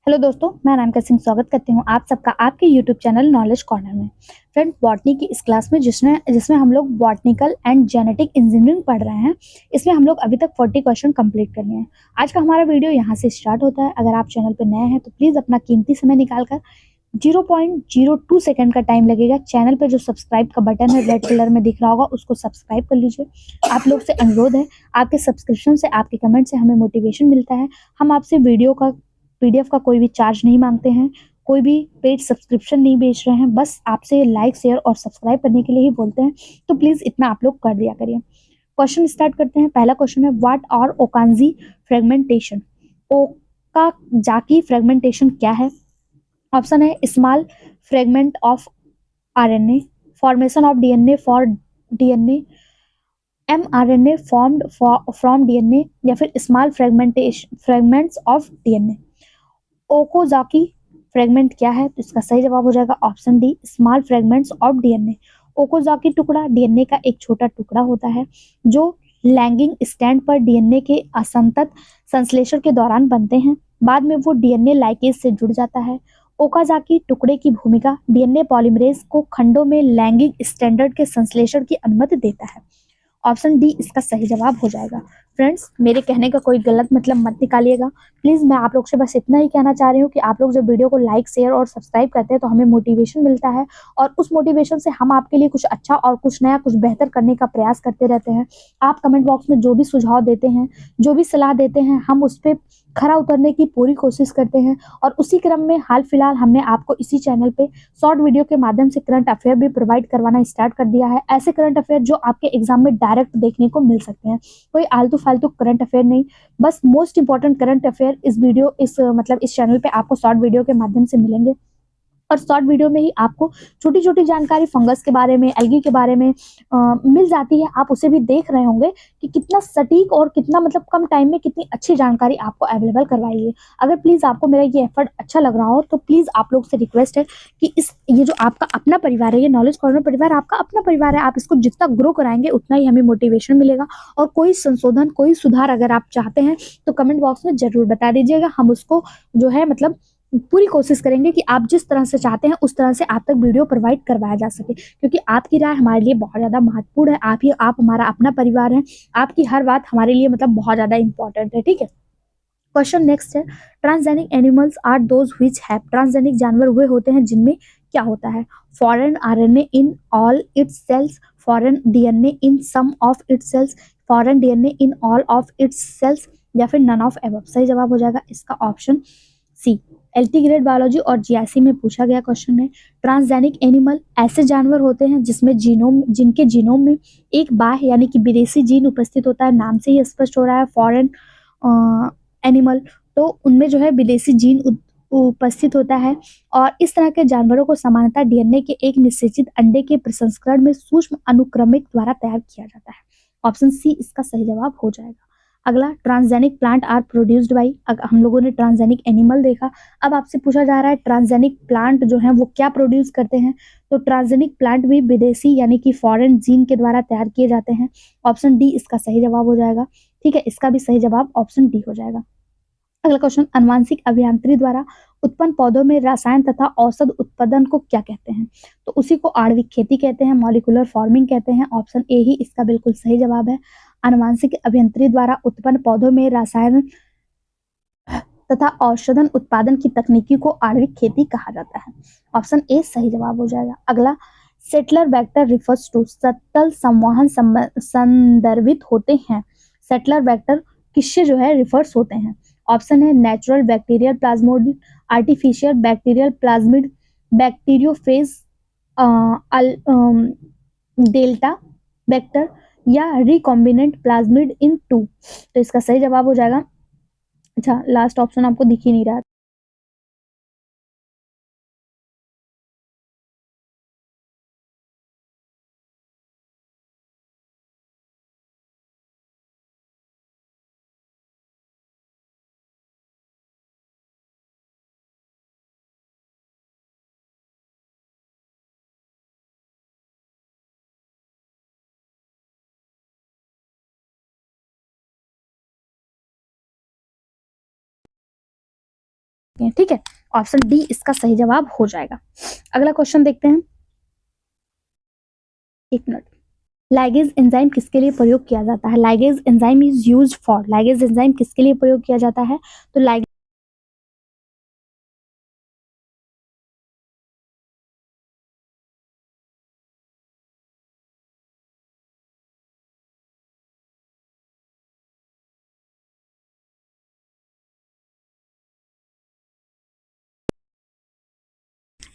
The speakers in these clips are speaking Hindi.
हेलो दोस्तों, मैं अनामिका सिंह स्वागत करती हूँ आप सबका आपके यूट्यूब चैनल नॉलेज कॉर्नर में। फ्रेंड, बॉटनी की इस क्लास में जिसमें जिसमें हम लोग बॉटनिकल एंड जेनेटिक इंजीनियरिंग पढ़ रहे हैं। इसमें हम लोग अभी तक 40 क्वेश्चन कंप्लीट कर लिए हैं। आज का हमारा वीडियो यहाँ से स्टार्ट होता है। अगर आप चैनल पर नए हैं तो प्लीज़ अपना कीमती समय निकाल कर 0.02 सेकंड का टाइम लगेगा। चैनल पे जो सब्सक्राइब का बटन है रेड कलर में दिख रहा होगा, उसको सब्सक्राइब कर लीजिए। आप लोग से अनुरोध है, आपके सब्सक्रिप्शन से, आपके कमेंट से हमें मोटिवेशन मिलता है। हम आपसे वीडियो का पीडीएफ का कोई भी चार्ज नहीं मांगते हैं, कोई भी पेड सब्सक्रिप्शन नहीं बेच रहे हैं, बस आपसे लाइक शेयर और सब्सक्राइब करने के लिए ही बोलते हैं। तो प्लीज़ इतना आप लोग कर दिया करिए। क्वेश्चन स्टार्ट करते हैं। पहला क्वेश्चन है, व्हाट आर ओकांजी फ्रेगमेंटेशन। ओका जाकी फ्रेगमेंटेशन क्या है? ऑप्शन है small fragment of RNA, formation of DNA for DNA, mRNA formed from DNA, या फिर small fragmentation fragments of DNA. Okazaki fragment क्या है? तो इसका सही जवाब हो जाएगा option D, small fragments of DNA. Okazaki टुकड़ा डीएनए का एक छोटा टुकड़ा होता है जो लैंगिंग स्टैंड पर डीएनए के असंतत संश्लेषण के दौरान बनते हैं। बाद में वो डीएनए लाइकेज से जुड़ जाता है। ओकाजाकी टुकड़े की भूमिका डीएनए पॉलीमरेज को खंडों में लैंगिंग स्टैंडर्ड के संश्लेषण की अनुमति देता है। ऑप्शन डी इसका सही जवाब हो जाएगा। फ्रेंड्स, मेरे कहने का कोई गलत मतलब मत निकालिएगा। प्लीज़, मैं आप लोग से बस इतना ही कहना चाह रही हूँ कि आप लोग जब वीडियो को लाइक शेयर और सब्सक्राइब करते हैं तो हमें मोटिवेशन मिलता है, और उस मोटिवेशन से हम आपके लिए कुछ अच्छा और कुछ नया, कुछ बेहतर करने का प्रयास करते रहते हैं। आप कमेंट बॉक्स में जो भी सुझाव देते हैं, जो भी सलाह देते हैं, हम उस पर खरा उतरने की पूरी कोशिश करते हैं। और उसी क्रम में हाल फिलहाल हमने आपको इसी चैनल पे शॉर्ट वीडियो के माध्यम से करंट अफेयर भी प्रोवाइड करवाना स्टार्ट कर दिया है। ऐसे करंट अफेयर जो आपके एग्जाम में डायरेक्ट देखने को मिल सकते हैं, कोई आलतू फालतू करंट अफेयर नहीं, बस मोस्ट इंपॉर्टेंट करंट अफेयर इस वीडियो इस चैनल पे आपको शॉर्ट वीडियो के माध्यम से मिलेंगे। और शॉर्ट वीडियो में ही आपको छोटी छोटी जानकारी फंगस के बारे में, एल्गी के बारे में मिल जाती है। आप उसे भी देख रहे होंगे कि कितना सटीक और कितना मतलब कम टाइम में कितनी अच्छी जानकारी आपको अवेलेबल करवाई है। अगर प्लीज़ आपको मेरा ये एफर्ट अच्छा लग रहा हो तो प्लीज़ आप लोग से रिक्वेस्ट है कि ये जो आपका अपना परिवार है, ये नॉलेज कॉर्नर परिवार आपका अपना परिवार है, आप इसको जितना ग्रो कराएंगे उतना ही हमें मोटिवेशन मिलेगा। और कोई संशोधन, कोई सुधार अगर आप चाहते हैं तो कमेंट बॉक्स में जरूर बता दीजिएगा। हम उसको जो है मतलब पूरी कोशिश करेंगे कि आप जिस तरह से चाहते हैं उस तरह से आप तक वीडियो प्रोवाइड करवाया जा सके, क्योंकि आपकी राय हमारे लिए बहुत ज़्यादा महत्वपूर्ण है। आप हमारा अपना परिवार है, आपकी हर बात हमारे लिए मतलब बहुत ज़्यादा इंपॉर्टेंट है। ठीक है। क्वेश्चन नेक्स्ट है, transgenic animals are those which have. Transgenic जानवर वे होते हैं जिनमें क्या होता है? Foreign RNA in all its cells, foreign DNA in some of its cells, foreign DNA in all of its cells, या फिर नन ऑफ एबव। सही जवाब हो जाएगा इसका option C. LT grade biology और जीआईसी में पूछा गया क्वेश्चन है, ट्रांसजेनिक एनिमल ऐसे जानवर होते हैं जिनके जीनोम में एक बाह्य यानी कि विदेशी जीन उपस्थित होता है। नाम से ही स्पष्ट हो रहा है फॉरेन एनिमल, तो उनमें जो है विदेशी जीन उपस्थित होता है। और इस तरह के जानवरों को सामान्यतः डीएनए के एक निश्चित अंडे के प्रसंस्करण में सूक्ष्म अनुक्रमिक द्वारा तैयार किया जाता है। ऑप्शन सी इसका सही जवाब हो जाएगा। अगला, transgenic plant are produced by. हम लोगों ने ट्रांसजेनिक एनिमल देखा, अब आपसे पूछा जा रहा है ट्रांसजेनिक प्लांट जो है वो क्या प्रोड्यूस करते हैं। तो ट्रांसजेनिक प्लांट भी विदेशी यानी कि फॉरेन जीन के द्वारा तैयार किए जाते हैं। ऑप्शन डी इसका सही जवाब हो जाएगा। ठीक है, इसका भी सही जवाब ऑप्शन डी हो जाएगा। अगला क्वेश्चन, अनुवांशिक अभियांत्रिकी द्वारा उत्पन्न पौधों में रसायन तथा औषध उत्पादन को क्या कहते हैं? तो उसी को आणविक खेती कहते हैं, मॉलिक्यूलर फार्मिंग कहते हैं। ऑप्शन ए ही इसका बिल्कुल सही जवाब है। अनुवांशिक अभियांत्रिकी द्वारा उत्पन्न पौधों में रसायन तथा औषधन उत्पादन की तकनीकी को आणविक खेती कहा जाता है। ऑप्शन ए सही जवाब हो जाएगा। अगला, सेटलर वेक्टर रिफर्स टू, सतल संवहन संदर्भित होते हैं। सेटलर वेक्टर किससे जो है रिफर्स होते हैं? ऑप्शन है natural bacterial plasmid, artificial bacterial plasmid, bacteriophage, delta vector, या रिकॉम्बिनेंट प्लाज्मिड इन टू। तो इसका सही जवाब हो जाएगा, अच्छा लास्ट ऑप्शन आपको दिख ही नहीं रहा। ठीक है, ऑप्शन डी इसका सही जवाब हो जाएगा। अगला क्वेश्चन देखते हैं, एक मिनट। लाइगेज एंजाइम किसके लिए प्रयोग किया जाता है? Ligase enzyme is used for, ligase enzyme किसके लिए प्रयोग किया जाता है? तो लाइगेज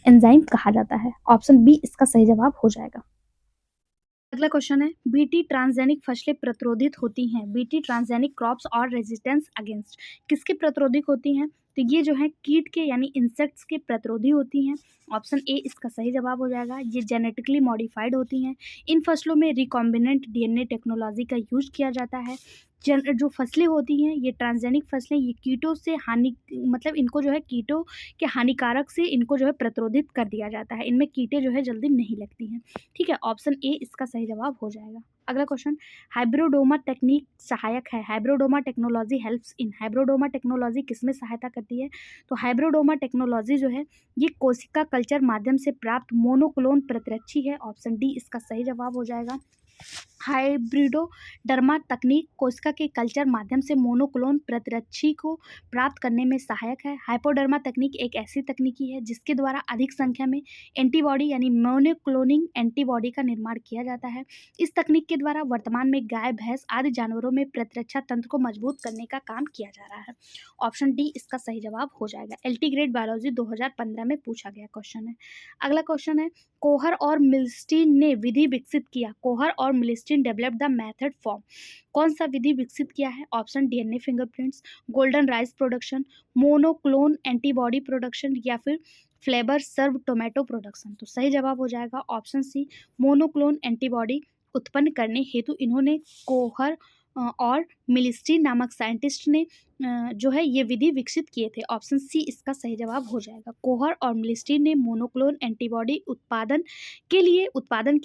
एंजाइम कहा जाता है। ऑप्शन बी इसका सही जवाब हो जाएगा। अगला क्वेश्चन है, बीटी ट्रांसजेनिक फसलें प्रतिरोधित होती हैं, बीटी ट्रांसजेनिक क्रॉप्स और रेजिस्टेंस अगेंस्ट किसके प्रतिरोधिक होती हैं? तो ये जो है कीट के यानी इंसेक्ट्स के प्रतिरोधी होती हैं। ऑप्शन ए इसका सही जवाब हो जाएगा। ये जेनेटिकली मॉडिफाइड होती हैं। इन फसलों में रिकॉम्बिनेंट डीएनए टेक्नोलॉजी का यूज किया जाता है। जो फसलें होती हैं ये ट्रांसजेनिक फसलें, ये कीटों से हानि मतलब इनको जो है कीटों के हानिकारक से इनको जो है प्रतिरोधित कर दिया जाता है। इनमें कीटे जो है जल्दी नहीं लगती हैं। ठीक है, ऑप्शन ए इसका सही जवाब हो जाएगा। अगला क्वेश्चन, हाइब्रोडोमा टेक्निक सहायक है, हाइब्रोडोमा टेक्नोलॉजी हेल्प्स इन, हाइब्रोडोमा टेक्नोलॉजी किसमें सहायता करती है? तो हाइब्रोडोमा टेक्नोलॉजी जो है ये कोशिका कल्चर माध्यम से प्राप्त मोनोक्लोन प्रतिरक्षी है। ऑप्शन डी इसका सही जवाब हो जाएगा। हाइब्रिडोडर्मा तकनीक कोशिका के कल्चर माध्यम से मोनोक्लोन प्रतिरक्षी को प्राप्त करने में सहायक है। हाइपोडर्मा तकनीक एक ऐसी तकनीकी है जिसके द्वारा अधिक संख्या में एंटीबॉडी यानी मोनोक्लोनिंग एंटीबॉडी का निर्माण किया जाता है। इस तकनीक के द्वारा वर्तमान में गाय, भैंस आदि जानवरों में प्रतिरक्षा तंत्र को मजबूत करने का काम किया जा रहा है। ऑप्शन डी इसका सही जवाब हो जाएगा। एलटी ग्रेड बायोलॉजी 2015 में पूछा गया क्वेश्चन है। अगला क्वेश्चन है, कोहर और मिल्स्टीन ने विधि विकसित किया, कोहर और Milstein develop the method form, कौन सा विधि विकसित किया है? Option DNA fingerprints, golden rice production, monoclone antibody production या फिर फ्लेवर सर्व टोमेटो प्रोडक्शन। तो सही जवाब हो जाएगा ऑप्शन सी, मोनोक्लोन एंटीबॉडी उत्पन्न करने हेतु इन्होंने कोहर और मिलिस्टीन नामक साइंटिस्ट ने जो है ये विधि विकसित किए थे। ऑप्शन सी इसका सही जवाब हो जाएगा। कोहर और मिलिस्टीन ने मोनोक्लोन एंटीबॉडी उत्पादन के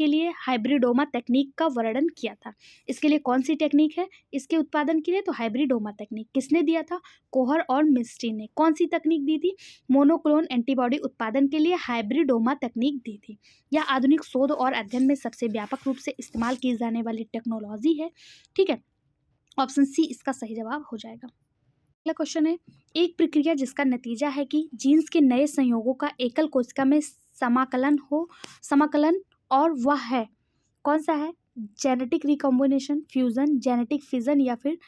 लिए हाइब्रिडोमा तकनीक का वर्णन किया था। इसके लिए कौन सी टेक्निक है इसके उत्पादन के लिए? तो हाइब्रिडोमा तकनीक। किसने दिया था? कोहर और मिलिस्टीन ने। कौन सी तकनीक दी थी? मोनोक्लोन एंटीबॉडी उत्पादन के लिए हाइब्रिडोमा तकनीक दी थी। यह आधुनिक शोध और अध्ययन में सबसे व्यापक रूप से इस्तेमाल की जाने वाली टेक्नोलॉजी है। ठीक है, ऑप्शन सी इसका सही जवाब हो जाएगा। अगला क्वेश्चन है, एक प्रक्रिया जिसका नतीजा है कि जीन्स के नए संयोगों का एकल कोशिका में समाकलन और वह है, कौन सा है? Genetic recombination, fusion, genetic fission या फिर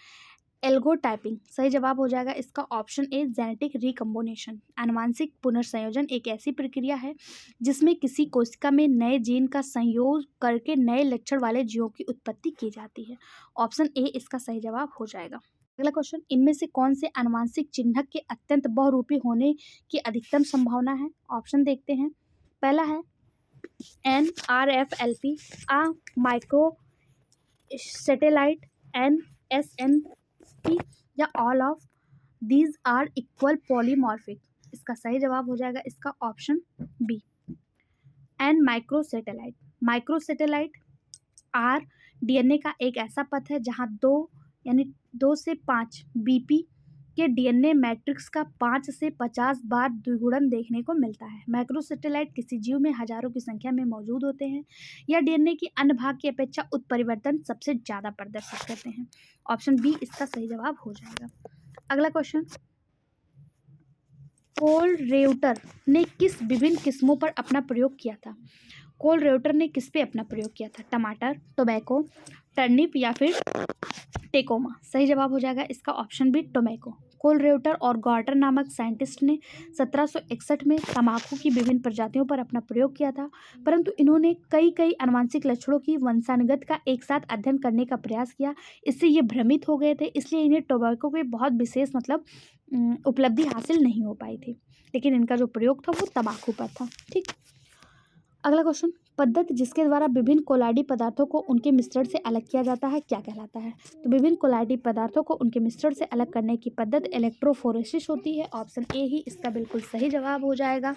एल्गोटाइपिंग। सही जवाब हो जाएगा इसका ऑप्शन ए, जेनेटिक रिकॉम्बिनेशन। आनुवांशिक पुनर्संयोजन एक ऐसी प्रक्रिया है जिसमें किसी कोशिका में नए जीन का संयोग करके नए लक्षण वाले जीवों की उत्पत्ति की जाती है। ऑप्शन ए इसका सही जवाब हो जाएगा। अगला क्वेश्चन, इनमें से कौन से आनुवांशिक चिन्हक के अत्यंत बहुरूपी होने की अधिकतम संभावना है? ऑप्शन देखते हैं। पहला है NRFLP, a micro satellite, NSNP या all of these are equal polymorphic. इसका सही जवाब हो जाएगा इसका option B, an microsatellite. Microsatellite are DNA का एक ऐसा पथ है जहां 2 से 5 बीपी के डीएनए मैट्रिक्स का 5 से 50 बार द्विगुणन देखने को मिलता है। माइक्रोसैटेलाइट किसी जीव में हजारों की संख्या में मौजूद होते हैं। यह डीएनए की अन्य भाग की अपेक्षा उत्परिवर्तन सबसे ज़्यादा प्रदर्शित करते हैं। ऑप्शन बी इसका सही जवाब हो जाएगा। अगला क्वेश्चन, कोल रेउटर ने किस विभिन्न किस्मों पर अपना प्रयोग किया था? कोल रेउटर ने किस पे अपना प्रयोग किया था? टमाटर, टोबैको, टर्निप या फिर टेकोमा। सही जवाब हो जाएगा इसका ऑप्शन बी, टोबैको। कोल रेउटर और गॉर्टर नामक साइंटिस्ट ने 1761 में तंबाकू की विभिन्न प्रजातियों पर अपना प्रयोग किया था, परंतु इन्होंने कई आनुवंशिक लक्षणों की वंशानुगत का एक साथ अध्ययन करने का प्रयास किया। इससे ये भ्रमित हो गए थे, इसलिए इन्हें टोबैको के बहुत विशेष उपलब्धि हासिल नहीं हो पाई थी, लेकिन इनका जो प्रयोग था वो तंबाकू पर था। ठीक, अगला क्वेश्चन, पद्धति जिसके द्वारा विभिन्न कोलाइडी पदार्थों को उनके मिश्रण से अलग किया जाता है क्या कहलाता है? तो विभिन्न कोलाइडी पदार्थों को उनके मिश्रण से अलग करने की पद्धति इलेक्ट्रोफोरेसिस होती है। ऑप्शन ए ही इसका बिल्कुल सही जवाब हो जाएगा।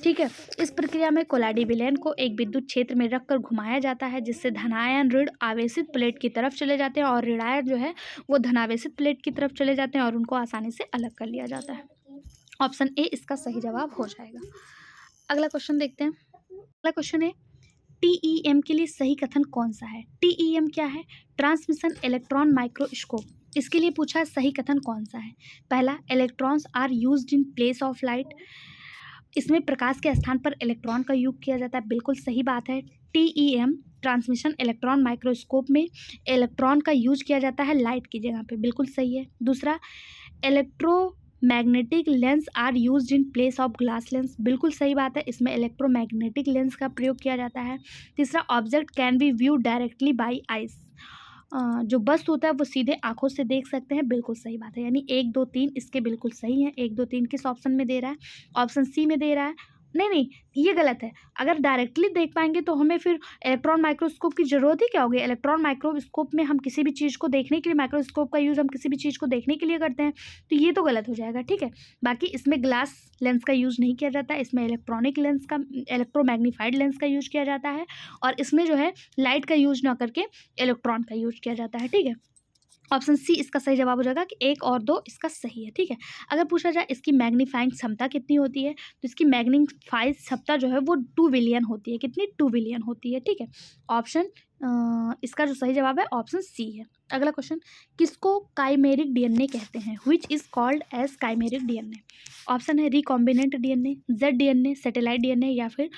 ठीक है, इस प्रक्रिया में कोलाइडी विलयन को एक विद्युत क्षेत्र में रखकर घुमाया जाता है, जिससे धनायन ऋण आवेशित प्लेट की तरफ चले जाते हैं और ऋणायन जो है वो धनावेशित प्लेट की तरफ चले जाते हैं और उनको आसानी से अलग कर लिया जाता है। ऑप्शन ए इसका सही जवाब हो जाएगा। अगला क्वेश्चन देखते हैं। अगला क्वेश्चन है टीईएम के लिए सही कथन कौन सा है? टीईएम क्या है? Transmission electron microscope. इसके लिए पूछा है सही कथन कौन सा है? पहला, electrons are used in place of light. इसमें प्रकाश के स्थान पर इलेक्ट्रॉन का यूज किया जाता है, बिल्कुल सही बात है। टीईएम ट्रांसमिशन इलेक्ट्रॉन माइक्रोस्कोप में इलेक्ट्रॉन का यूज किया जाता है लाइट की जगह पे, बिल्कुल सही है। दूसरा, electromagnetic lens are used in place of glass lens, बिल्कुल सही बात है, इसमें इलेक्ट्रोमैग्नेटिक लेंस का प्रयोग किया जाता है। तीसरा, object can be view directly by eyes. जो वस्तु होता है वो सीधे आंखों से देख सकते हैं, बिल्कुल सही बात है। यानी 1 2 3 इसके बिल्कुल सही हैं। 1 2 3 किस ऑप्शन में दे रहा है? ऑप्शन सी में दे रहा है। नहीं नहीं, ये गलत है। अगर डायरेक्टली देख पाएंगे तो हमें फिर इलेक्ट्रॉन माइक्रोस्कोप की ज़रूरत ही क्या होगी? इलेक्ट्रॉन माइक्रोस्कोप में हम किसी भी चीज़ को देखने के लिए, माइक्रोस्कोप का यूज़ हम किसी भी चीज़ को देखने के लिए करते हैं, तो ये तो गलत हो जाएगा, ठीक है। बाकी इसमें ग्लास लेंस का यूज़ नहीं किया जाता है, इसमें इलेक्ट्रॉनिक लेंस का, इलेक्ट्रोमैग्नीफाइड लेंस का यूज़ किया जाता है, और इसमें जो है लाइट का यूज़ ना करके इलेक्ट्रॉन का यूज़ किया जाता है, ठीक है। ऑप्शन सी इसका सही जवाब हो जाएगा कि 1 और 2 इसका सही है, ठीक है। अगर पूछा जाए इसकी मैग्नीफाइंग क्षमता कितनी होती है, तो इसकी मैग्नीफाइंग क्षमता जो है वो 2 बिलियन होती है। कितनी? 2 बिलियन होती है, ठीक है। ऑप्शन इसका जो सही जवाब है ऑप्शन सी है। अगला क्वेश्चन, किसको काइमेरिक डीएनए कहते हैं? Which is called as chimeric DNA. Option है recombinant DNA, Z DNA, satellite DNA, या फिर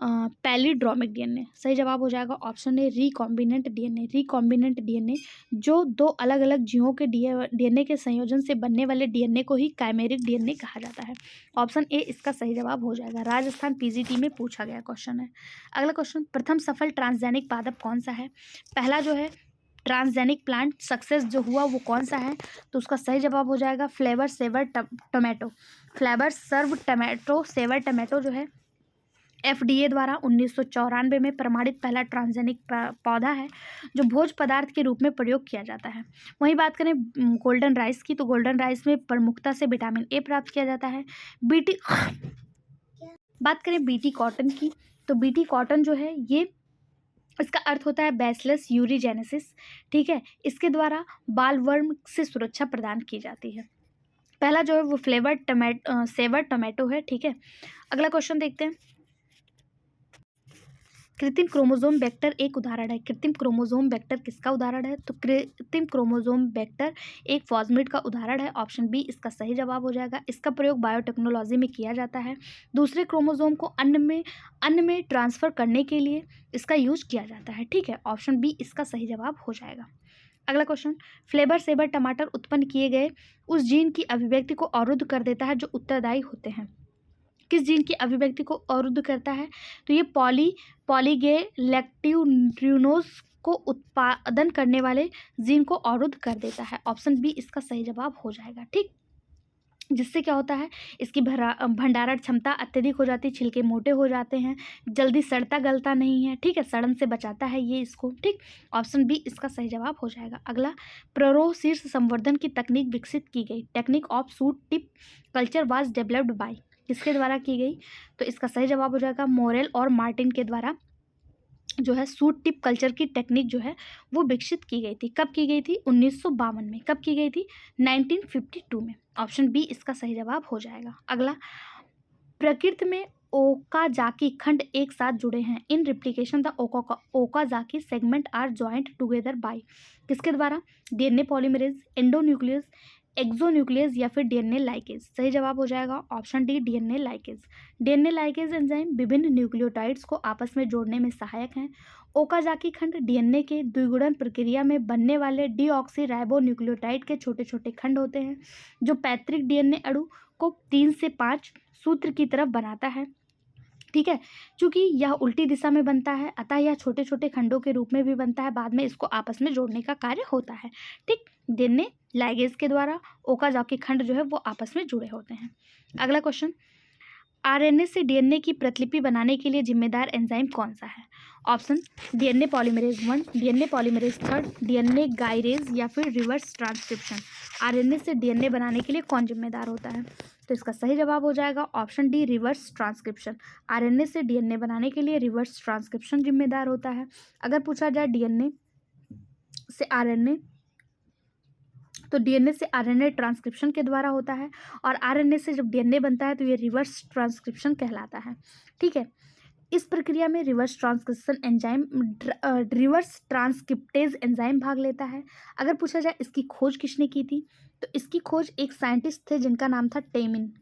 पैलिड्रोमिक डीएनए। सही जवाब हो जाएगा ऑप्शन है रिकॉम्बिनेंट डीएनए। रिकॉम्बिनेंट डीएनए जो 2 अलग अलग जीवों के डीएनए के संयोजन से बनने वाले डीएनए को ही काइमेरिक डीएनए कहा जाता है। ऑप्शन ए इसका सही जवाब हो जाएगा। राजस्थान पीजीटी में पूछा गया क्वेश्चन है। अगला क्वेश्चन, प्रथम सफल ट्रांसजेनिक पादप कौन सा है? पहला जो है ट्रांसजेनिक प्लांट सक्सेस जो हुआ वो कौन सा है? तो उसका सही जवाब हो जाएगा फ्लेवर सेवर टोमेटो। फ्लेवर सर्व टोमेटो सेवर टोमेटो जो है एफडीए द्वारा 1994 में प्रमाणित पहला ट्रांसजेनिक पौधा है जो भोज्य पदार्थ के रूप में प्रयोग किया जाता है। वहीं बात करें गोल्डन राइस की, तो गोल्डन राइस में प्रमुखता से विटामिन ए प्राप्त किया जाता है। बात करें बीटी कॉटन की, तो बीटी कॉटन जो है ये, इसका अर्थ होता है बैसिलस यूरिजेनेसिस, ठीक है। इसके द्वारा बालवर्म से सुरक्षा प्रदान की जाती है। पहला जो है वो सेवर टोमेटो है, ठीक है। अगला क्वेश्चन देखते हैं। कृत्रिम क्रोमोसोम वेक्टर एक उदाहरण है। कृत्रिम क्रोमोसोम वेक्टर किसका उदाहरण है? तो कृत्रिम क्रोमोसोम वेक्टर एक फॉस्मिड का उदाहरण है। ऑप्शन बी इसका सही जवाब हो जाएगा। इसका प्रयोग बायोटेक्नोलॉजी में किया जाता है। दूसरे क्रोमोसोम को अन्न में ट्रांसफर करने के लिए इसका यूज किया जाता है, ठीक है। ऑप्शन बी इसका सही जवाब हो जाएगा। अगला क्वेश्चन, फ्लेवर सेवर टमाटर उत्पन्न किए गए उस जीन की अभिव्यक्ति को अवरुद्ध कर देता है जो उत्तरदायी होते हैं। किस जीन की अभिव्यक्ति को अवरुद्ध करता है? तो ये पॉलीगैलेक्टिन्यूरिनोज को उत्पादन करने वाले जीन को अवरुद्ध कर देता है। ऑप्शन बी इसका सही जवाब हो जाएगा, ठीक। जिससे क्या होता है, इसकी भंडारण क्षमता अत्यधिक हो जाती है, छिलके मोटे हो जाते हैं, जल्दी सड़ता गलता नहीं है, ठीक है, सड़न से बचाता है ये इसको, ठीक। ऑप्शन बी इसका सही जवाब हो जाएगा। अगला, प्ररोह शीर्ष संवर्धन की तकनीक विकसित की गई। Technique of shoot tip culture was developed by, किसके द्वारा की गई? तो इसका सही जवाब हो जाएगा मोरेल और मार्टिन के द्वारा जो है सूट टिप कल्चर की टेक्निक जो है वो विकसित की गई थी। कब की गई थी? 1952 में। कब की गई थी? 1952 में। ऑप्शन बी इसका सही जवाब हो जाएगा। अगला, प्रकृति में ओकाजाकी खंड एक साथ जुड़े हैं। In replication the Okazaki segment are joint together by, किसके द्वारा? डीएनए पॉलीमरेज, एंडोन्यूक्लियस, एक्सोन्यूक्लियस, या फिर डीएनए लाइकेज। सही जवाब हो जाएगा option D DNA ligase. DNA ligase enzyme विभिन्न न्यूक्लियोटाइड्स को आपस में जोड़ने में सहायक हैं। ओकाजाकी खंड डीएनए के द्विगुणन प्रक्रिया में बनने वाले डीऑक्सी न्यूक्लियोटाइड के छोटे छोटे खंड होते हैं जो पैतृक डीएनए अणु को 3 से 5 सूत्र की तरफ बनाता है, ठीक है। चूंकि यह उल्टी दिशा में बनता है अतः यह छोटे छोटे खंडों के रूप में भी बनता है, बाद में इसको आपस में जोड़ने का कार्य होता है, ठीक। डीएनए लाइगेज के द्वारा ओकाजाकी खंड जो है वो आपस में जुड़े होते हैं। अगला क्वेश्चन, आरएनए से डीएनए की प्रतिलिपि बनाने के लिए जिम्मेदार एंजाइम कौन सा है? Option, DNA polymerase 1, DNA polymerase 3, DNA gyrase, या फिर रिवर्स ट्रांसक्रिप्शन। आरएनए से डीएनए बनाने के लिए कौन जिम्मेदार होता है? तो इसका सही जवाब हो जाएगा option D reverse transcription. RNA से डीएनए बनाने के लिए रिवर्स ट्रांसक्रिप्शन जिम्मेदार होता है। अगर पूछा जाए डीएनए से आरएनए तो डीएनए से आरएनए ट्रांसक्रिप्शन के द्वारा होता है, और आरएनए से जब डीएनए बनता है तो ये रिवर्स ट्रांसक्रिप्शन कहलाता है। ठीक है, इस प्रक्रिया में रिवर्स ट्रांसक्रिप्टेज एंजाइम भाग लेता है। अगर पूछा जाए इसकी खोज किसने की थी, तो इसकी खोज एक साइंटिस्ट थे जिनका नाम था टेमिन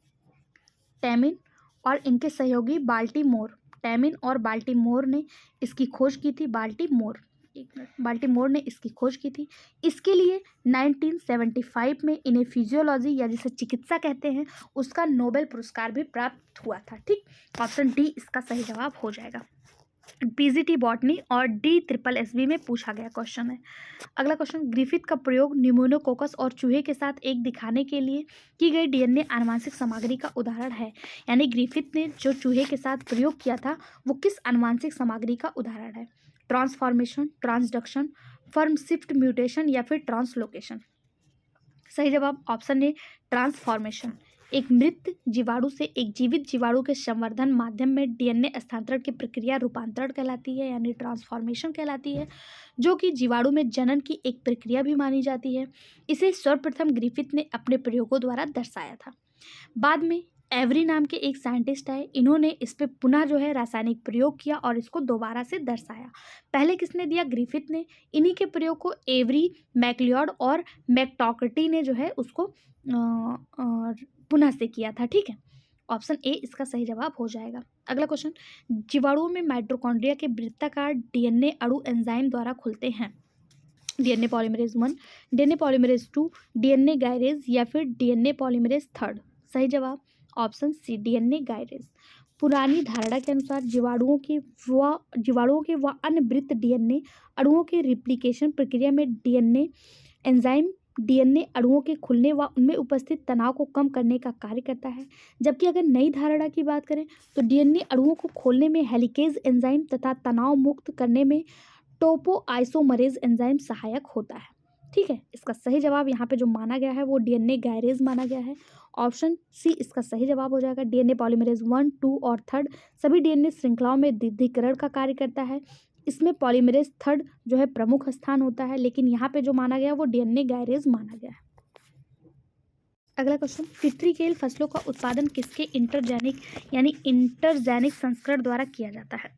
और इनके सहयोगी बाल्टीमोर ने इसकी खोज की थी। बाल्टीमोर ने इसकी खोज की थी। इसके लिए 1975 में इन्हें फिजियोलॉजी या जिसे चिकित्सा कहते हैं उसका नोबेल पुरस्कार भी प्राप्त हुआ था। ठीक, ऑप्शन डी इसका सही जवाब हो जाएगा। पीजीटी बॉटनी और DSSB में पूछा गया क्वेश्चन है। अगला क्वेश्चन, ग्रिफिथ का प्रयोग न्यूमोनोकोकस और चूहे के साथ एक दिखाने के लिए की गई डीएनए आनुवंशिक सामग्री का उदाहरण है। यानी ग्रिफिथ ने जो चूहे के साथ प्रयोग किया था वो किस आनुवंशिक सामग्री का उदाहरण है? Transformation, transduction, firm shift mutation या फिर ट्रांसलोकेशन? सही जवाब ऑप्शन ए ट्रांसफॉर्मेशन। एक मृत जीवाणु से एक जीवित जीवाणु के संवर्धन माध्यम में डीएनए स्थानांतरण की प्रक्रिया रूपांतरण कहलाती है, यानी ट्रांसफॉर्मेशन कहलाती है, जो कि जीवाणु में जनन की एक प्रक्रिया भी मानी जाती है। इसे सर्वप्रथम ग्रिफिथ ने अपने प्रयोगों द्वारा दर्शाया था। बाद में एवरी नाम के एक साइंटिस्ट आए, इन्होंने इस पे पुनः जो है रासायनिक प्रयोग किया और इसको दोबारा से दर्शाया। पहले किसने दिया? ग्रिफिथ ने। इन्हीं के प्रयोग को एवरी, मैकलियोड और मैकटॉकर्टी ने जो है उसको पुनः से किया था। ठीक है, ऑप्शन ए इसका सही जवाब हो जाएगा। अगला क्वेश्चन, जीवाणुओं में माइटोकॉन्ड्रिया के वृत्ताकार डीएनए अणु एंजाइम द्वारा खुलते हैं। DNA polymerase 1, DNA polymerase 2, DNA gyrase या फिर डीएनए पॉलीमरेज 3? सही जवाब ऑप्शन सी डीएनए गायरेज। पुरानी धारणा के अनुसार जीवाणुओं के व अन्य वृत्त डीएनए अणुओं के रिप्लिकेशन प्रक्रिया में डीएनए एंजाइम डीएनए अणुओं के खुलने व उनमें उपस्थित तनाव को कम करने का कार्य करता है। जबकि अगर नई धारणा की बात करें तो डीएनए अणुओं को खोलने में हेलिकेज एंजाइम तथा तनाव मुक्त करने में टोपोआइसोमरेज एंजाइम सहायक होता है। ठीक है, इसका सही जवाब यहाँ पे जो माना गया है वो डीएनए गायरेज माना गया है। ऑप्शन सी इसका सही जवाब हो जाएगा। डीएनए पॉलीमरेज 1, 2 और 3 सभी डीएनए श्रृंखलाओं में द्वितीयकरण का कार्य करता है। इसमें पॉलीमरेज 3 जो है प्रमुख स्थान होता है, लेकिन यहाँ पे जो माना गया वो डीएनए गायरेज माना गया है। अगला क्वेश्चन, पितृकेल फसलों का उत्पादन किसके इंटरजेनिक संस्करण द्वारा किया जाता है?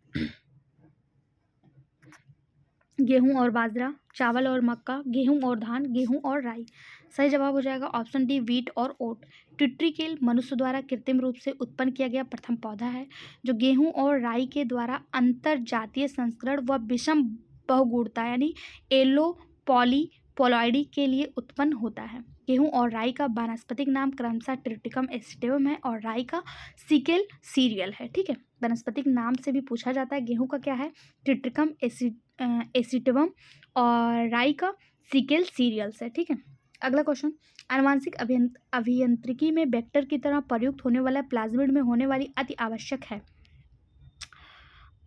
गेहूं और बाजरा, चावल और मक्का, गेहूं और धान, गेहूं और राई? सही जवाब हो जाएगा ऑप्शन डी वीट और ओट। ट्रिट्रिकेल मनुष्य द्वारा कृत्रिम रूप से उत्पन्न किया गया प्रथम पौधा है जो गेहूं और राई के द्वारा अंतर जातीय संस्करण व विषम बहुगुणता यानी एलो पॉलीपोलॉइडी के लिए उत्पन्न होता है। गेहूं और राई का वानस्पतिक नाम क्रमशः ट्रिटिकम एसिटिवम है और राई का सिकेल सीरियल है। ठीक है, वानस्पतिक नाम से भी पूछा जाता है। गेहूं का क्या है? ट्रिटिकम एसिटिवम और राई का सिकेल सीरियल्स है। ठीक है, अगला क्वेश्चन, आनुवांशिक अभियांत्रिकी में वेक्टर की तरह प्रयुक्त होने वाला प्लाज्मिड में होने वाली अति आवश्यक है।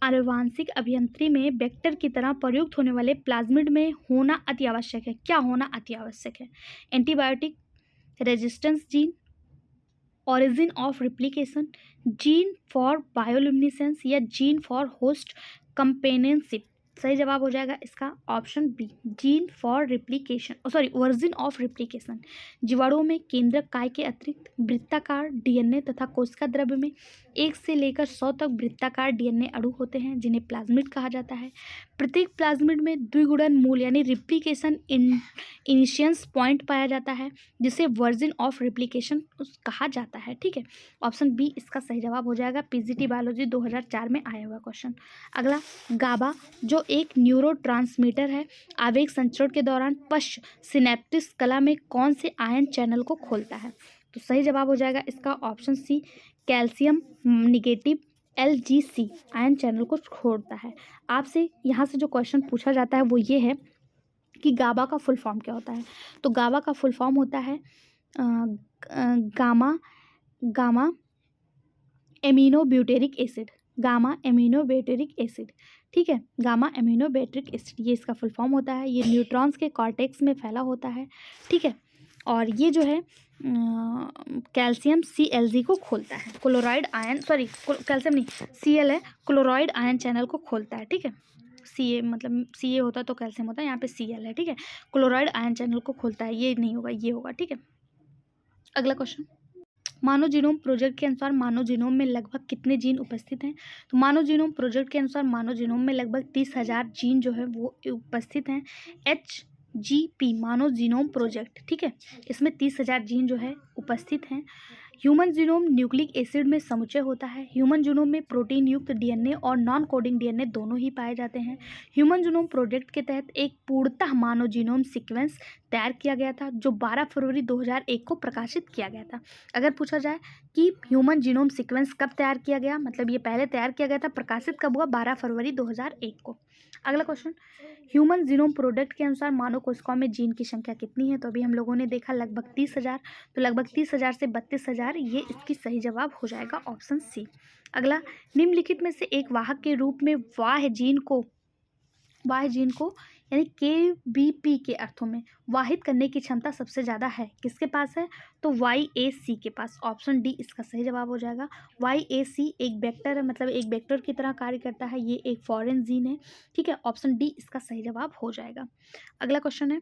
आनुवांशिक अभियांत्रिकी में वेक्टर की तरह प्रयुक्त होने वाले प्लाज्मिड में होना अति आवश्यक है। क्या होना अति आवश्यक है? Antibiotic resistance gene, origin of replication, gene for bioluminescence या जीन फॉर होस्ट कंपेनियनशिप? सही जवाब हो जाएगा इसका option B gene for replication origin of replication. जीवाणुओं में केंद्रक काय के अतिरिक्त वृत्ताकार डीएनए तथा कोशिका द्रव्य में 1 से लेकर 100 तक वृत्ताकार डीएनए अणु होते हैं जिन्हें प्लाज्मिड कहा जाता है। प्रत्येक प्लाज्मिड में द्विगुणन मूल यानी रिप्लिकेशन इनिशियंस पॉइंट पाया जाता है जिसे वर्जिन ऑफ रिप्लिकेशन कहा जाता है। ठीक है, ऑप्शन बी इसका सही जवाब हो जाएगा। पीजीटी बायोलॉजी 2004 में आया हुआ क्वेश्चन। अगला, गाबा जो एक न्यूरोट्रांसमीटर है, आवेग संचरण के दौरान पश्च सिनेप्टिस कला में कौन से आयन चैनल को खोलता है? तो सही जवाब हो जाएगा इसका option C calcium negative LGC ion channel को छोड़ता है। आपसे यहाँ से जो क्वेश्चन पूछा जाता है वो ये है कि गाबा का फुल फॉर्म क्या होता है? तो गाबा का फुल फॉर्म होता है गामा एमिनोब्यूटेरिक एसिड। गामा एमिनोब्यूटेरिक एसिड, ठीक है, गामा एमिनोब्यूटेरिक एसिड ये इसका फुल फॉर्म होता है। ये न्यूट्रॉन्स के कॉर्टेक्स में फैला होता है। ठीक है, और ये जो है कैल्शियम CLG को खोलता है। क्लोराइड आयन कैल्शियम नहीं Cl है, क्लोराइड आयन चैनल को खोलता है। ठीक है, Ca, मतलब Ca होता तो कैल्शियम होता है, यहाँ पे Cl है, ठीक है। क्लोराइड आयन चैनल को खोलता है, ये नहीं होगा, ये होगा, ठीक है। अगला क्वेश्चन, मानव जीनोम प्रोजेक्ट के अनुसार मानव जीनोम में लगभग कितने जीन उपस्थित हैं? तो मानव जीनोम प्रोजेक्ट के अनुसार मानव जीनोम में लगभग 30,000 जीन जो है वो उपस्थित हैं। HGP मानव जीनोम प्रोजेक्ट, ठीक है, इसमें 30,000 जीन जो है उपस्थित हैं। ह्यूमन जीनोम न्यूक्लिक एसिड में समुच्चय होता है। ह्यूमन जीनोम में प्रोटीन युक्त डीएनए और नॉन कोडिंग डीएनए दोनों ही पाए जाते हैं। ह्यूमन जीनोम प्रोजेक्ट के तहत एक पूर्णतः मानव जीनोम सीक्वेंस तैयार किया गया था, जो 12 फरवरी 2001 को प्रकाशित किया गया था। अगर पूछा जाए कि ह्यूमन जीनोम सीक्वेंस कब तैयार किया गया, मतलब ये पहले तैयार किया गया था, प्रकाशित कब हुआ, 12 फरवरी 2001 को। अगला क्वेश्चन, ह्यूमन जीनोम प्रोजेक्ट के अनुसार मानव कोशिकाओं में जीन की संख्या कितनी है? तो अभी हम लोगों ने देखा लगभग 30,000, तो लगभग 30,000 से 32,000, ये इसकी सही जवाब हो जाएगा ऑप्शन सी। अगला, निम्नलिखित में से एक वाहक के रूप में वाह्य जीन को यानी KBP के अर्थों में वाहित करने की क्षमता सबसे ज़्यादा है, किसके पास है? तो YAC के पास, ऑप्शन डी इसका सही जवाब हो जाएगा। YAC एक वेक्टर है, मतलब एक वेक्टर की तरह कार्य करता है, ये एक फॉरेन जीन है, ठीक है, ऑप्शन डी इसका सही जवाब हो जाएगा। अगला क्वेश्चन है,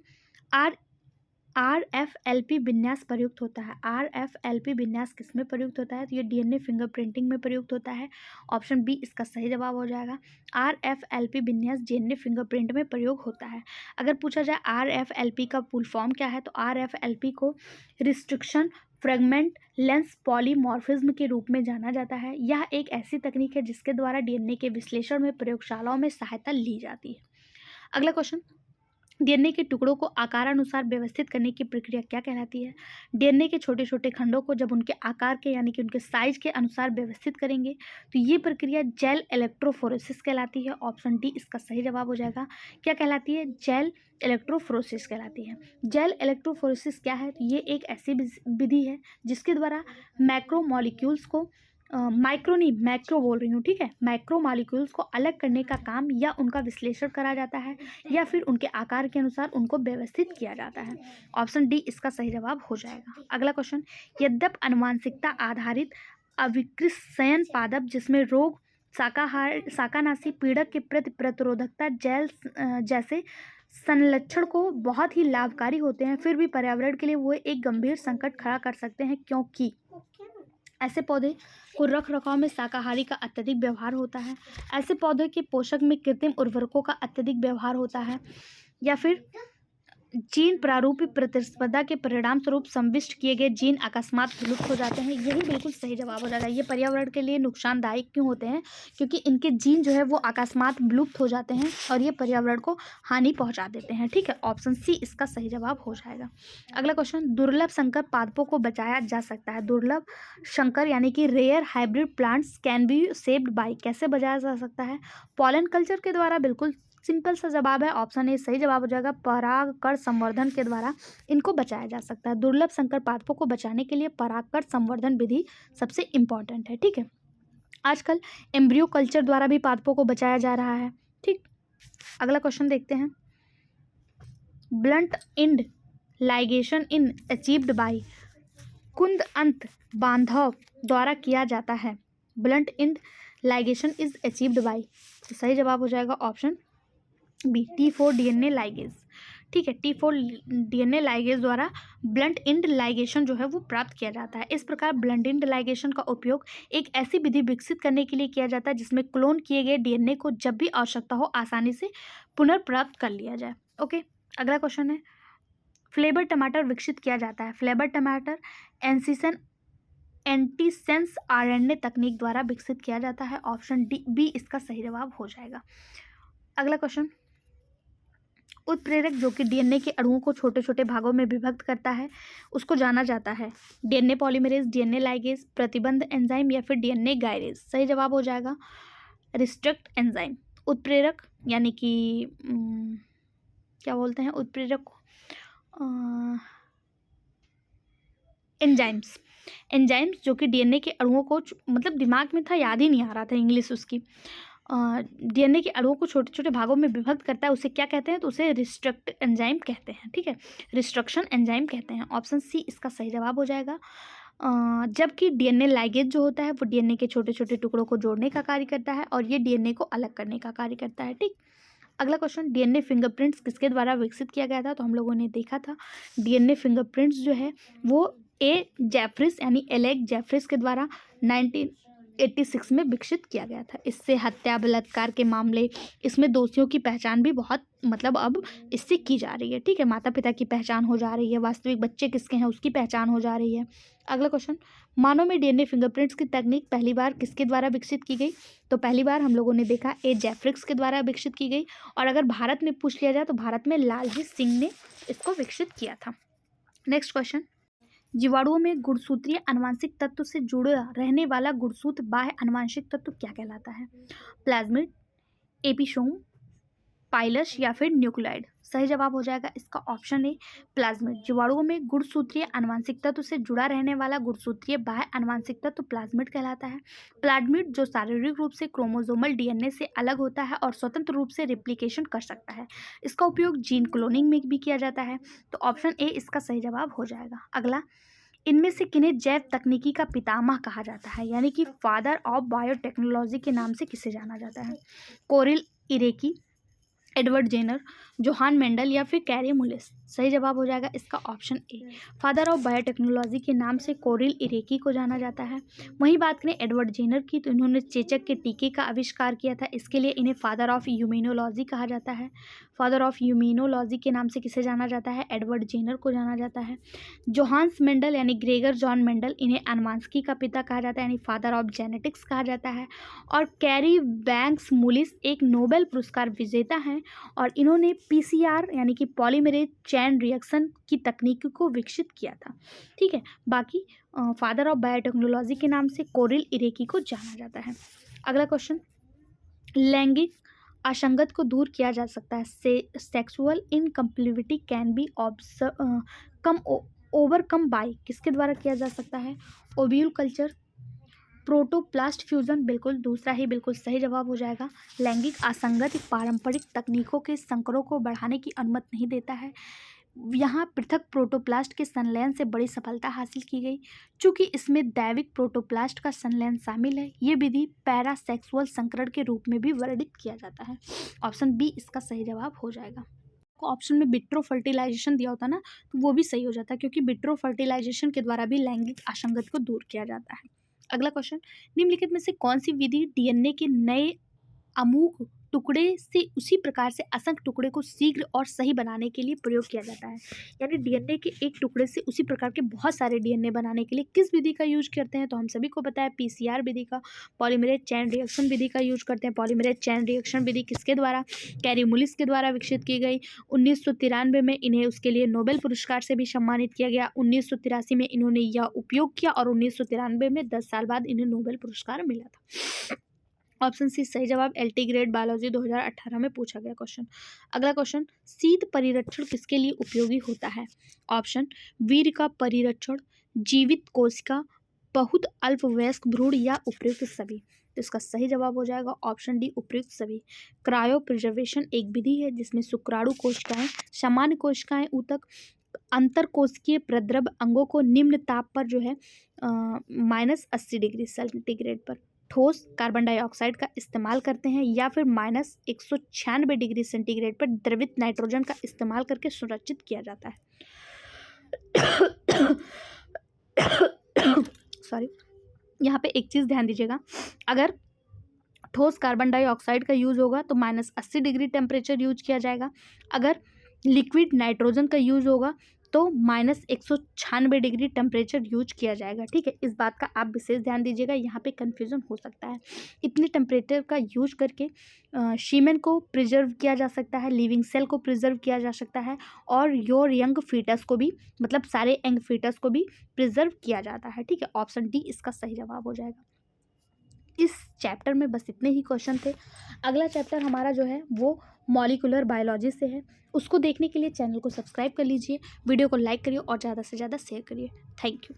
RFLP विन्यास प्रयुक्त होता है। RFLP विन्यास किस में प्रयुक्त होता है? तो ये DNA फिंगरप्रिंटिंग में प्रयुक्त होता है, ऑप्शन बी इसका सही जवाब हो जाएगा। RFLP विन्यास DNA फिंगरप्रिंट में प्रयोग होता है। अगर पूछा जाए RFLP का फुल फॉर्म क्या है, तो RFLP को रिस्ट्रिक्शन फ्रेगमेंट लेंस पॉलीमॉर्फिज्म के रूप में जाना जाता है। यह एक ऐसी तकनीक है जिसके द्वारा DNA के विश्लेषण में प्रयोगशालाओं में सहायता ली जाती है। अगला क्वेश्चन, डीएनए के टुकड़ों को आकारानुसार व्यवस्थित करने की प्रक्रिया क्या कहलाती है? डीएनए के छोटे छोटे खंडों को जब उनके आकार के यानी कि उनके साइज के अनुसार व्यवस्थित करेंगे तो ये प्रक्रिया जेल इलेक्ट्रोफोरेसिस कहलाती है, ऑप्शन डी इसका सही जवाब हो जाएगा। क्या कहलाती है? जेल इलेक्ट्रोफोरेसिस कहलाती है। जेल इलेक्ट्रोफोरेसिस क्या है? तो ये एक ऐसी विधि है जिसके द्वारा मैक्रोमॉलिक्यूल्स को मैक्रो बोल रही हूँ, ठीक है, मैक्रो मॉलिक्यूल्स को अलग करने का काम या उनका विश्लेषण करा जाता है या फिर उनके आकार के अनुसार उनको व्यवस्थित किया जाता है, ऑप्शन डी इसका सही जवाब हो जाएगा। अगला क्वेश्चन, यद्यप आनुवंशिकता आधारित अविकृत शयन पादप जिसमें रोग शाकानाशी पीड़क के प्रति प्रतिरोधकता जैसे संलक्षण को बहुत ही लाभकारी होते हैं, फिर भी पर्यावरण के लिए वो एक गंभीर संकट खड़ा कर सकते हैं, क्योंकि ऐसे पौधे को रख रखाव में शाकाहारी का अत्यधिक व्यवहार होता है, ऐसे पौधे के पोषक में कृत्रिम उर्वरकों का अत्यधिक व्यवहार होता है, या फिर जीन प्रारूपी प्रतिस्पर्धा के परिणाम स्वरूप संविष्ट किए गए जीन अकस्मात विलुप्त हो जाते हैं। यही बिल्कुल सही जवाब हो जाएगा। ये पर्यावरण के लिए नुकसानदायक क्यों होते हैं? क्योंकि इनके जीन जो है वो अकस्मात विलुप्त हो जाते हैं और ये पर्यावरण को हानि पहुंचा देते हैं, ठीक है, ऑप्शन सी इसका सही जवाब हो जाएगा। अगला क्वेश्चन, दुर्लभ संकर पादपों को बचाया जा सकता है। दुर्लभ संकर यानी कि rare hybrid plants can be saved by, कैसे बचाया जा सकता है? पॉलन कल्चर के द्वारा, बिल्कुल सिंपल सा जवाब है, ऑप्शन ए सही जवाब हो जाएगा। परागकण संवर्धन के द्वारा इनको बचाया जा सकता है। दुर्लभ संकर पादपों को बचाने के लिए परागकण संवर्धन विधि सबसे इम्पॉर्टेंट है, ठीक है। आजकल एम्ब्रियो कल्चर द्वारा भी पादपों को बचाया जा रहा है, ठीक। अगला क्वेश्चन देखते हैं, blunt end ligation in achieved by कुंद अंत बांधव द्वारा किया जाता है। Blunt end ligation is achieved by, सही जवाब हो जाएगा option B T4 DNA ligase, ठीक है, T4 DNA लाइगेज द्वारा ब्लंट इंड लाइगेशन जो है वो प्राप्त किया जाता है। इस प्रकार ब्लंट इंड लाइगेशन का उपयोग एक ऐसी विधि विकसित करने के लिए किया जाता है जिसमें क्लोन किए गए DNA को जब भी आवश्यकता हो आसानी से पुनर्प्राप्त कर लिया जाए। ओके, अगला क्वेश्चन है, फ्लेवर टमाटर विकसित किया जाता है। फ्लेवर टमाटर एंटीसेंस RNA तकनीक द्वारा विकसित किया जाता है, ऑप्शन बी इसका सही जवाब हो जाएगा। अगला क्वेश्चन, उत्प्रेरक जो कि डीएनए के अणुओं को छोटे छोटे भागों में विभक्त करता है उसको जाना जाता है। डीएनए पॉलीमरेज, डीएनए लाइगेज, प्रतिबंध एंजाइम या फिर डीएनए गायरेज, सही जवाब हो जाएगा रिस्ट्रिक्ट एंजाइम। उत्प्रेरक यानी कि क्या बोलते हैं उत्प्रेरक को, एंजाइम्स जो कि डीएनए के अणुओं को, मतलब दिमाग में था, याद ही नहीं आ रहा था इंग्लिश उसकी, डीएनए के अणुओं को छोटे छोटे भागों में विभक्त करता है, उसे क्या कहते हैं? तो उसे रिस्ट्रिक्ट एंजाइम कहते हैं, ठीक है, रिस्ट्रक्शन एंजाइम कहते हैं, ऑप्शन सी इसका सही जवाब हो जाएगा। जबकि डीएनए लाइगेज जो होता है वो डीएनए के छोटे छोटे टुकड़ों को जोड़ने का कार्य करता है और ये डीएनए को अलग करने का कार्य करता है, ठीक। अगला क्वेश्चन, डीएनए फिंगरप्रिंट्स किसके द्वारा विकसित किया गया था? तो हम लोगों ने देखा था डीएनए फिंगरप्रिंट्स जो है वो जेफरिस यानी एलेक जेफरिस के द्वारा 1986 में विकसित किया गया था। इससे हत्या बलात्कार के मामले, इसमें दोषियों की पहचान भी बहुत अब इससे की जा रही है। ठीक है, माता पिता की पहचान हो जा रही है, वास्तविक बच्चे किसके हैं उसकी पहचान हो जा रही है। अगला क्वेश्चन, मानव में डीएनए फिंगरप्रिंट्स की तकनीक पहली बार किसके द्वारा विकसित की गई? तो पहली बार हम लोगों ने देखा जेफरिस के द्वारा विकसित की गई। और अगर भारत में पूछ लिया जाए तो भारत में लालजी सिंह ने इसको विकसित किया था। नेक्स्ट क्वेश्चन, जीवाणुओं में गुणसूत्रीय आनुवंशिक तत्व से जुड़ा रहने वाला गुणसूत्र बाह्य आनुवंशिक तत्व क्या कहलाता है? प्लाज्मिड, एपिसोम, पाइलस या फिर न्यूक्लियोइड? सही जवाब हो जाएगा इसका ऑप्शन ए प्लाज्मिड। जीवाणुओं में गुणसूत्रीय आनुवंशिक तत्व से जुड़ा रहने वाला गुणसूत्रीय बाह्य आनुवंशिक तत्व प्लाज्मिड कहलाता है। प्लाज्मिड जो शारीरिक रूप से क्रोमोसोमल डीएनए से अलग होता है और स्वतंत्र रूप से रेप्लिकेशन कर सकता है। इसका उपयोग जीन क्लोनिंग में भी किया जाता है। तो ऑप्शन ए इसका सही जवाब हो जाएगा। अगला, इनमें से किन्हें जैव तकनीकी का पितामह कहा जाता है, यानी कि फादर ऑफ बायोटेक्नोलॉजी के नाम से किसे जाना जाता है? कोरिल इरेकी, एडवर्ड जेनर, जोहान मेंडल या फिर कैरी मुलिस? सही जवाब हो जाएगा इसका option A. Father of biotechnology के नाम से कोरिल इरेकी को जाना जाता है। वहीं बात करें एडवर्ड जेनर की, तो इन्होंने चेचक के टीके का आविष्कार किया था, इसके लिए इन्हें फादर ऑफ यूमिनोलॉजी कहा जाता है। फादर ऑफ यूमिनोलॉजी के नाम से किसे जाना जाता है? एडवर्ड जेनर को जाना जाता है। जोहान्स मेंडल यानी ग्रेगर जॉन मेंडल, इन्हें आनुवंशिकी का पिता कहा जाता है, यानी फादर ऑफ जेनेटिक्स कहा जाता है। और कैरी बैंक्स मुलिस एक नोबेल पुरस्कार विजेता हैं और इन्होंने पीसीआर यानी कि पॉलीमरेज चैन रिएक्शन की तकनीक को विकसित किया था। ठीक है, बाकी फादर ऑफ बायोटेक्नोलॉजी के नाम से कोरिल इरेकी को जाना जाता है। अगला क्वेश्चन, लैंगिक असंगत को दूर किया जा सकता है। Sexual incompatibility can be overcome bye किसके द्वारा किया जा सकता है? ओव्यूल कल्चर, प्रोटोप्लास्ट फ्यूजन, बिल्कुल दूसरा ही बिल्कुल सही जवाब हो जाएगा। लैंगिक असंगत पारंपरिक तकनीकों के संकरों को बढ़ाने की अनुमति नहीं देता है। यहाँ पृथक प्रोटोप्लास्ट के संलयन से बड़ी सफलता हासिल की गई। चूंकि इसमें दैविक प्रोटोप्लास्ट का संलयन शामिल है, ये विधि पैरासेक्सुअल संकरण के रूप में भी वर्णित किया जाता है। ऑप्शन बी इसका सही जवाब हो जाएगा। ऑप्शन में विट्रो फर्टिलाइजेशन दिया होता ना, तो वो भी सही हो जाता है, क्योंकि विट्रो फर्टिलाइजेशन के द्वारा भी लैंगिक असंगत को दूर किया जाता है। अगला क्वेश्चन, निम्नलिखित में से कौन सी विधि डीएनए के नए अमूक टुकड़े से उसी प्रकार से असंख्य टुकड़े को शीघ्र और सही बनाने के लिए प्रयोग किया जाता है? यानी डीएनए के एक टुकड़े से उसी प्रकार के बहुत सारे डीएनए बनाने के लिए किस विधि का यूज करते हैं? तो हम सभी को पता है पीसीआर विधि का, पॉलीमरेज चैन रिएक्शन विधि का यूज करते हैं। पॉलीमरेज चैन रिएक्शन विधि किसके द्वारा? कैरी मुलिस के द्वारा विकसित की गई। 1993 में इन्हें उसके लिए नोबेल पुरस्कार से भी सम्मानित किया गया। 1983 में इन्होंने यह उपयोग किया और 1993 में 10 साल बाद इन्हें नोबेल पुरस्कार मिला था। ऑप्शन सी सही जवाब। एलटी ग्रेड बायोलॉजी 2018 में पूछा गया क्वेश्चन। अगला क्वेश्चन, शीत परिरक्षण किसके लिए उपयोगी होता है? ऑप्शन, वीर्य का परिरक्षण, जीवित कोशिका, बहुत अल्पवयस्क भ्रूण या उपयुक्त सभी? तो इसका सही जवाब हो जाएगा ऑप्शन डी उपयुक्त सभी। क्रायो प्रिजर्वेशन एक विधि है जिसमें शुक्राणु कोशिकाएं, सामान्य कोशिकाएं ऊतक, अंतर कोशिकीय प्रद्रव अंगों को निम्न ताप पर जो है -80 डिग्री सेंटीग्रेड पर ठोस कार्बन डाइऑक्साइड का इस्तेमाल करते हैं या फिर -196 डिग्री सेंटीग्रेड पर द्रवित नाइट्रोजन का इस्तेमाल करके सुरक्षित किया जाता है। सॉरी, यहाँ पे एक चीज़ ध्यान दीजिएगा, अगर ठोस कार्बन डाइऑक्साइड का यूज़ होगा तो -80 डिग्री टेम्परेचर यूज किया जाएगा। अगर लिक्विड नाइट्रोजन का यूज़ होगा तो -196 डिग्री टेम्परेचर यूज किया जाएगा। ठीक है, इस बात का आप विशेष ध्यान दीजिएगा, यहाँ पे कन्फ्यूज़न हो सकता है। इतने टेम्परेचर का यूज करके शीमेन को प्रिजर्व किया जा सकता है, लिविंग सेल को प्रिजर्व किया जा सकता है और योर यंग फीटस को भी, मतलब सारे यंग फीटस को भी प्रिजर्व किया जाता है। ठीक है, ऑप्शन डी इसका सही जवाब हो जाएगा। इस चैप्टर में बस इतने ही क्वेश्चन थे। अगला चैप्टर हमारा जो है वो मॉलिक्यूलर बायोलॉजी से है। उसको देखने के लिए चैनल को सब्सक्राइब कर लीजिए, वीडियो को लाइक करिए और ज़्यादा से ज़्यादा शेयर करिए। Thank you.